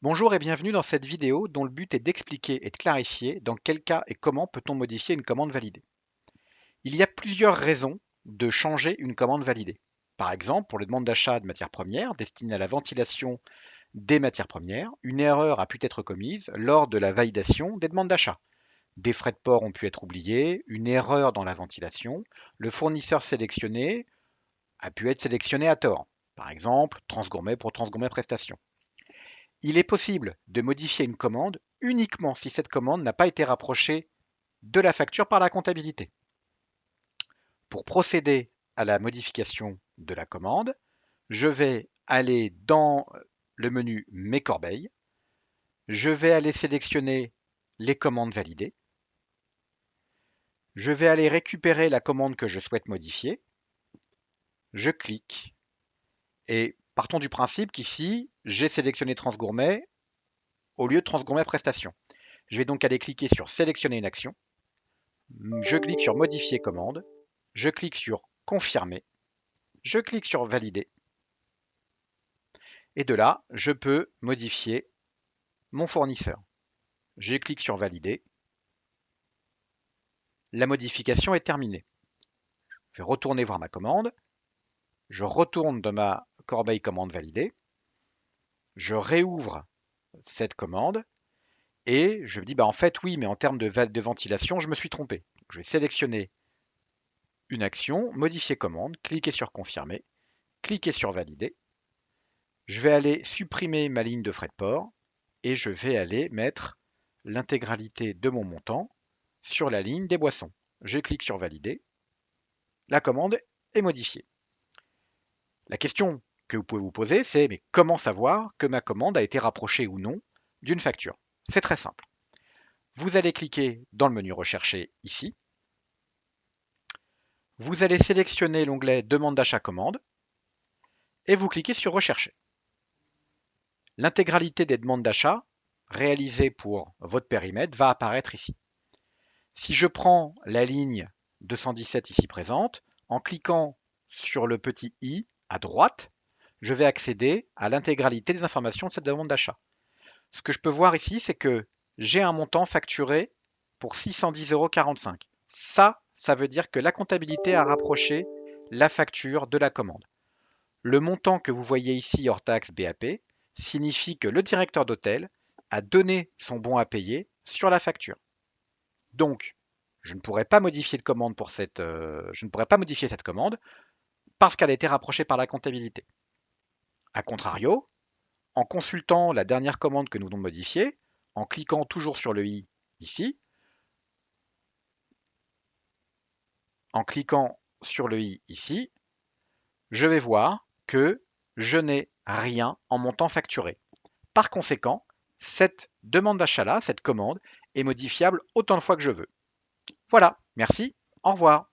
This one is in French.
Bonjour et bienvenue dans cette vidéo dont le but est d'expliquer et de clarifier dans quel cas et comment peut-on modifier une commande validée. Il y a plusieurs raisons de changer une commande validée. Par exemple, pour les demandes d'achat de matières premières destinées à la ventilation des matières premières, une erreur a pu être commise lors de la validation des demandes d'achat. Des frais de port ont pu être oubliés, une erreur dans la ventilation, le fournisseur sélectionné a pu être sélectionné à tort. Par exemple, Transgourmet pour Transgourmet Prestations. Il est possible de modifier une commande uniquement si cette commande n'a pas été rapprochée de la facture par la comptabilité. Pour procéder à la modification de la commande, je vais aller dans le menu Mes corbeilles, je vais aller sélectionner les commandes validées, je vais aller récupérer la commande que je souhaite modifier, je clique et partons du principe qu'ici j'ai sélectionné Transgourmet au lieu de Transgourmet Prestations. Je vais donc aller cliquer sur Sélectionner une action. Je clique sur Modifier commande, je clique sur Confirmer, je clique sur Valider, et de là, je peux modifier mon fournisseur. Je clique sur Valider, la modification est terminée. Je vais retourner voir ma commande, je retourne dans ma corbeille commande validée, je réouvre cette commande, et je me dis, bah en fait, oui, mais en termes de ventilation, je me suis trompé. Je vais sélectionner une action, modifier commande, cliquer sur Confirmer, cliquer sur Valider, je vais aller supprimer ma ligne de frais de port et je vais aller mettre l'intégralité de mon montant sur la ligne des boissons. Je clique sur Valider, la commande est modifiée. La question que vous pouvez vous poser, c'est mais comment savoir que ma commande a été rapprochée ou non d'une facture? C'est très simple. Vous allez cliquer dans le menu Rechercher ici. Vous allez sélectionner l'onglet Demande d'achat commande et vous cliquez sur Rechercher. L'intégralité des demandes d'achat réalisées pour votre périmètre va apparaître ici. Si je prends la ligne 217 ici présente, en cliquant sur le petit i à droite, je vais accéder à l'intégralité des informations de cette demande d'achat. Ce que je peux voir ici, c'est que j'ai un montant facturé pour 610,45 €. Ça veut dire que la comptabilité a rapproché la facture de la commande. Le montant que vous voyez ici hors taxe BAP signifie que le directeur d'hôtel a donné son bon à payer sur la facture. Donc, je ne pourrais pas modifier de commande pour je ne pourrais pas modifier cette commande parce qu'elle a été rapprochée par la comptabilité. A contrario, en consultant la dernière commande que nous venons de modifier, en cliquant toujours sur le i ici, en cliquant sur le i ici, je vais voir que je n'ai rien en montant facturé. Par conséquent, cette demande d'achat-là, cette commande, est modifiable autant de fois que je veux. Voilà, merci, au revoir.